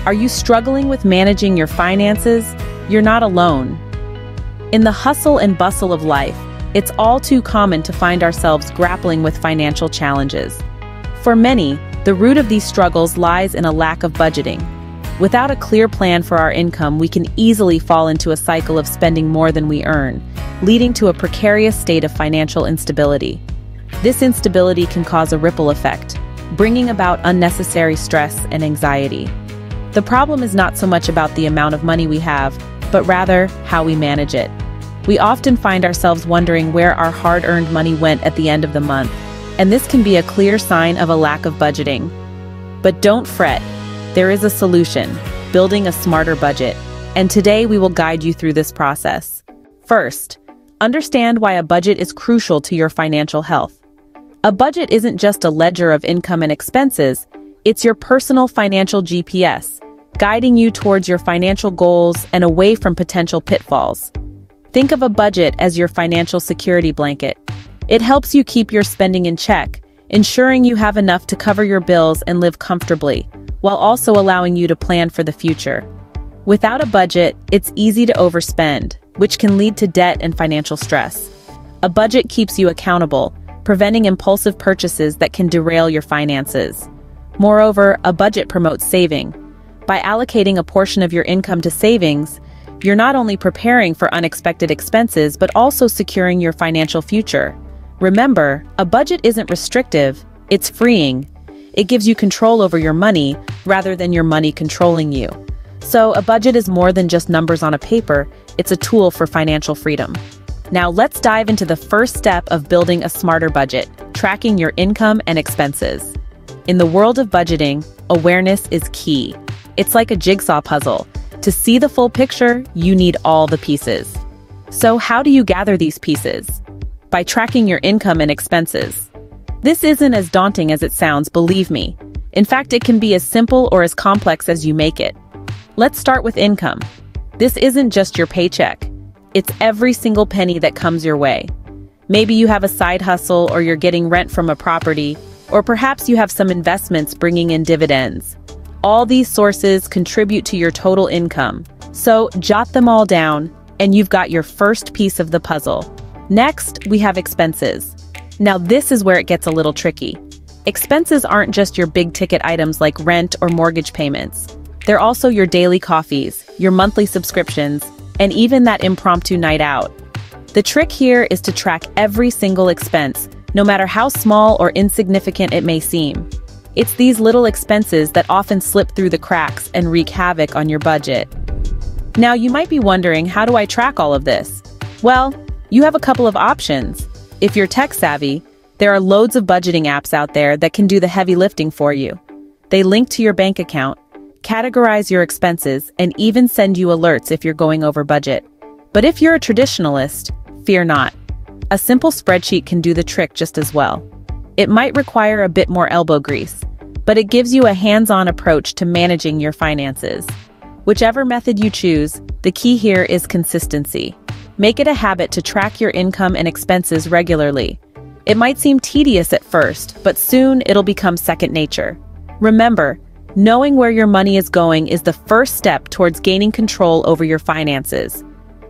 Are you struggling with managing your finances? You're not alone. In the hustle and bustle of life, it's all too common to find ourselves grappling with financial challenges. For many, the root of these struggles lies in a lack of budgeting. Without a clear plan for our income, we can easily fall into a cycle of spending more than we earn, leading to a precarious state of financial instability. This instability can cause a ripple effect, bringing about unnecessary stress and anxiety. The problem is not so much about the amount of money we have, but rather how we manage it. We often find ourselves wondering where our hard-earned money went at the end of the month, and this can be a clear sign of a lack of budgeting. But don't fret. There is a solution: building a smarter budget. And today we will guide you through this process. First, understand why a budget is crucial to your financial health. A budget isn't just a ledger of income and expenses, it's your personal financial GPS, guiding you towards your financial goals and away from potential pitfalls. Think of a budget as your financial security blanket. It helps you keep your spending in check, ensuring you have enough to cover your bills and live comfortably, while also allowing you to plan for the future. Without a budget, it's easy to overspend, which can lead to debt and financial stress. A budget keeps you accountable, preventing impulsive purchases that can derail your finances. Moreover, a budget promotes saving. By allocating a portion of your income to savings, you're not only preparing for unexpected expenses but also securing your financial future. Remember, a budget isn't restrictive, it's freeing. It gives you control over your money rather than your money controlling you. So a budget is more than just numbers on a paper, it's a tool for financial freedom. Now let's dive into the first step of building a smarter budget: tracking your income and expenses. In the world of budgeting, awareness is key. It's like a jigsaw puzzle. To see the full picture, you need all the pieces. So how do you gather these pieces? By tracking your income and expenses. This isn't as daunting as it sounds, believe me. In fact, it can be as simple or as complex as you make it. Let's start with income. This isn't just your paycheck. It's every single penny that comes your way. Maybe you have a side hustle, or you're getting rent from a property, or perhaps you have some investments bringing in dividends. All these sources contribute to your total income. So jot them all down, and you've got your first piece of the puzzle. Next, we have expenses. Now this is where it gets a little tricky. Expenses aren't just your big-ticket items like rent or mortgage payments. They're also your daily coffees, your monthly subscriptions, and even that impromptu night out. The trick here is to track every single expense, no matter how small or insignificant it may seem. It's these little expenses that often slip through the cracks and wreak havoc on your budget. Now you might be wondering, how do I track all of this? Well, you have a couple of options. If you're tech-savvy, there are loads of budgeting apps out there that can do the heavy lifting for you. They link to your bank account, categorize your expenses, and even send you alerts if you're going over budget. But if you're a traditionalist, fear not. A simple spreadsheet can do the trick just as well. It might require a bit more elbow grease, but it gives you a hands-on approach to managing your finances. Whichever method you choose, the key here is consistency. Make it a habit to track your income and expenses regularly. It might seem tedious at first, but soon it'll become second nature. Remember, knowing where your money is going is the first step towards gaining control over your finances.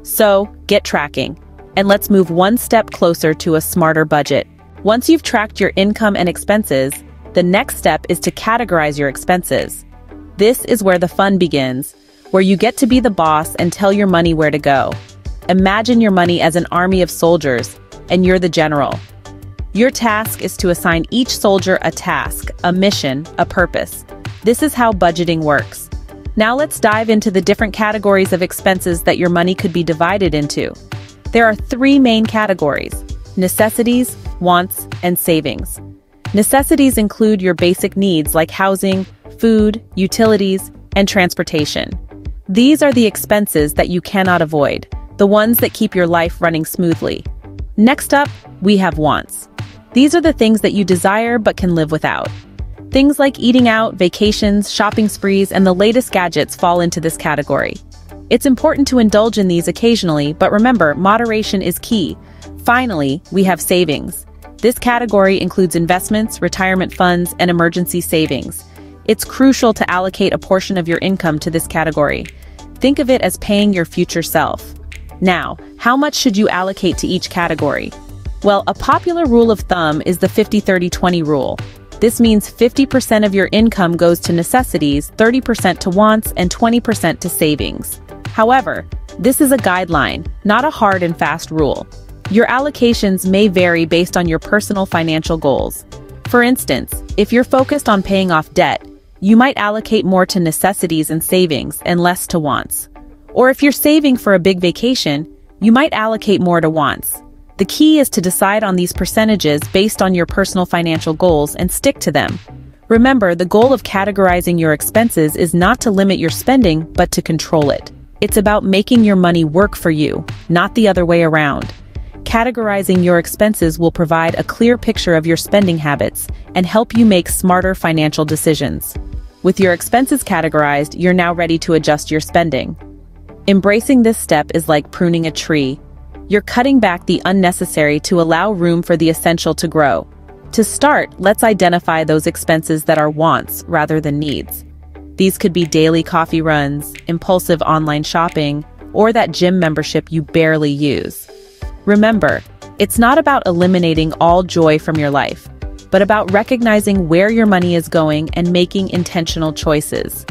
So, get tracking, and let's move one step closer to a smarter budget. Once you've tracked your income and expenses, the next step is to categorize your expenses. This is where the fun begins, where you get to be the boss and tell your money where to go. Imagine your money as an army of soldiers, and you're the general. Your task is to assign each soldier a task, a mission, a purpose. This is how budgeting works. Now let's dive into the different categories of expenses that your money could be divided into. There are three main categories: necessities, wants, and savings. Necessities include your basic needs like housing, food, utilities, and transportation. These are the expenses that you cannot avoid, the ones that keep your life running smoothly. Next up, we have wants. These are the things that you desire but can live without. Things like eating out, vacations, shopping sprees, and the latest gadgets fall into this category. It's important to indulge in these occasionally, but remember, moderation is key. Finally, we have savings. This category includes investments, retirement funds, and emergency savings. It's crucial to allocate a portion of your income to this category. Think of it as paying your future self. Now, how much should you allocate to each category? Well, a popular rule of thumb is the 50-30-20 rule. This means 50% of your income goes to necessities, 30% to wants, and 20% to savings. However, this is a guideline, not a hard and fast rule. Your allocations may vary based on your personal financial goals. For instance, if you're focused on paying off debt, you might allocate more to necessities and savings and less to wants. Or if you're saving for a big vacation, you might allocate more to wants. The key is to decide on these percentages based on your personal financial goals and stick to them. Remember, the goal of categorizing your expenses is not to limit your spending, but to control it. It's about making your money work for you, not the other way around. Categorizing your expenses will provide a clear picture of your spending habits and help you make smarter financial decisions. With your expenses categorized, you're now ready to adjust your spending. Embracing this step is like pruning a tree. You're cutting back the unnecessary to allow room for the essential to grow. To start, let's identify those expenses that are wants rather than needs. These could be daily coffee runs, impulsive online shopping, or that gym membership you barely use. Remember, it's not about eliminating all joy from your life, but about recognizing where your money is going and making intentional choices.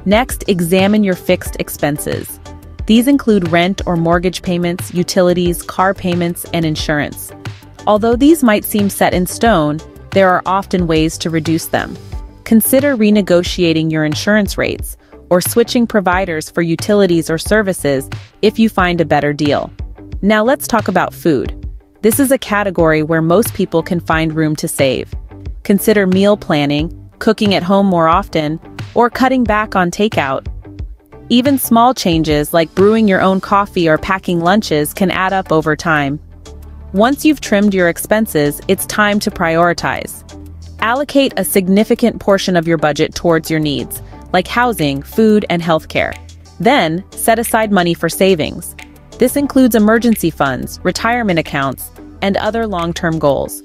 Next, examine your fixed expenses. These include rent or mortgage payments, utilities, car payments, and insurance. Although these might seem set in stone, there are often ways to reduce them. Consider renegotiating your insurance rates or switching providers for utilities or services if you find a better deal. Now let's talk about food. This is a category where most people can find room to save. Consider meal planning, cooking at home more often, or cutting back on takeout. Even small changes like brewing your own coffee or packing lunches can add up over time. Once you've trimmed your expenses, it's time to prioritize. Allocate a significant portion of your budget towards your needs, like housing, food, and healthcare. Then, set aside money for savings. This includes emergency funds, retirement accounts, and other long-term goals.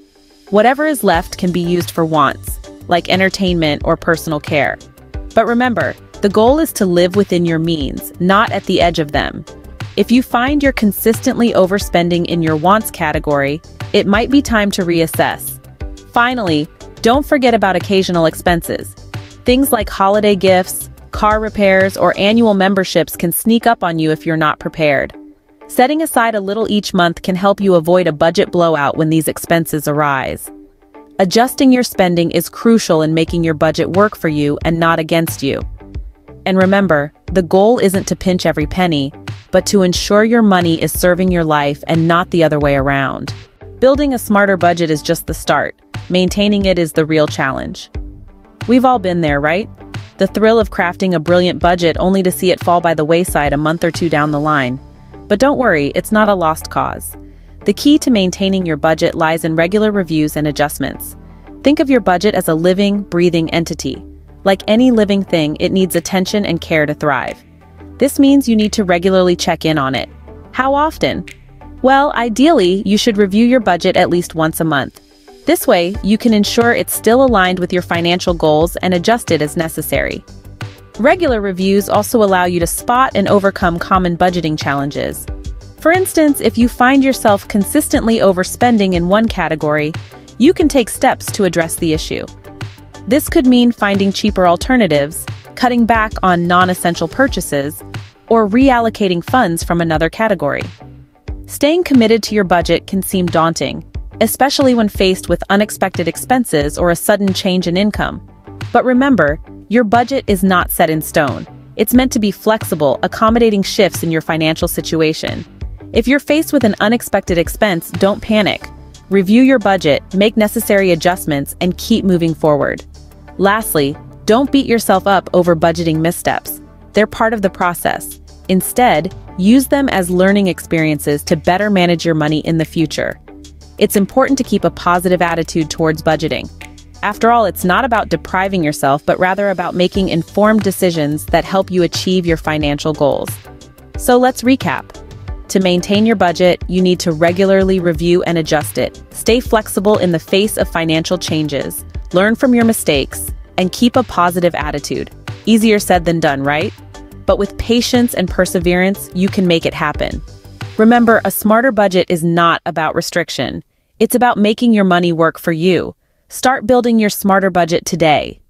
Whatever is left can be used for wants, like entertainment or personal care. But remember, the goal is to live within your means, not at the edge of them. If you find you're consistently overspending in your wants category, it might be time to reassess. Finally, don't forget about occasional expenses. Things like holiday gifts, car repairs, or annual memberships can sneak up on you if you're not prepared. Setting aside a little each month can help you avoid a budget blowout when these expenses arise. Adjusting your spending is crucial in making your budget work for you and not against you. And remember, the goal isn't to pinch every penny, but to ensure your money is serving your life and not the other way around. Building a smarter budget is just the start. Maintaining it is the real challenge. We've all been there, right? The thrill of crafting a brilliant budget only to see it fall by the wayside a month or two down the line. But don't worry, it's not a lost cause. The key to maintaining your budget lies in regular reviews and adjustments. Think of your budget as a living, breathing entity. Like any living thing, it needs attention and care to thrive. This means you need to regularly check in on it. How often? Well, ideally, you should review your budget at least once a month. This way, you can ensure it's still aligned with your financial goals and adjust it as necessary. Regular reviews also allow you to spot and overcome common budgeting challenges. For instance, if you find yourself consistently overspending in one category, you can take steps to address the issue. This could mean finding cheaper alternatives, cutting back on non-essential purchases, or reallocating funds from another category. Staying committed to your budget can seem daunting, especially when faced with unexpected expenses or a sudden change in income. But remember, your budget is not set in stone. It's meant to be flexible, accommodating shifts in your financial situation. If you're faced with an unexpected expense, don't panic. Review your budget, make necessary adjustments, and keep moving forward. Lastly, don't beat yourself up over budgeting missteps. They're part of the process. Instead, use them as learning experiences to better manage your money in the future. It's important to keep a positive attitude towards budgeting. After all, it's not about depriving yourself, but rather about making informed decisions that help you achieve your financial goals. So let's recap. To maintain your budget, you need to regularly review and adjust it. Stay flexible in the face of financial changes. Learn from your mistakes and keep a positive attitude. Easier said than done, right? But with patience and perseverance, you can make it happen. Remember, a smarter budget is not about restriction. It's about making your money work for you. Start building your smarter budget today.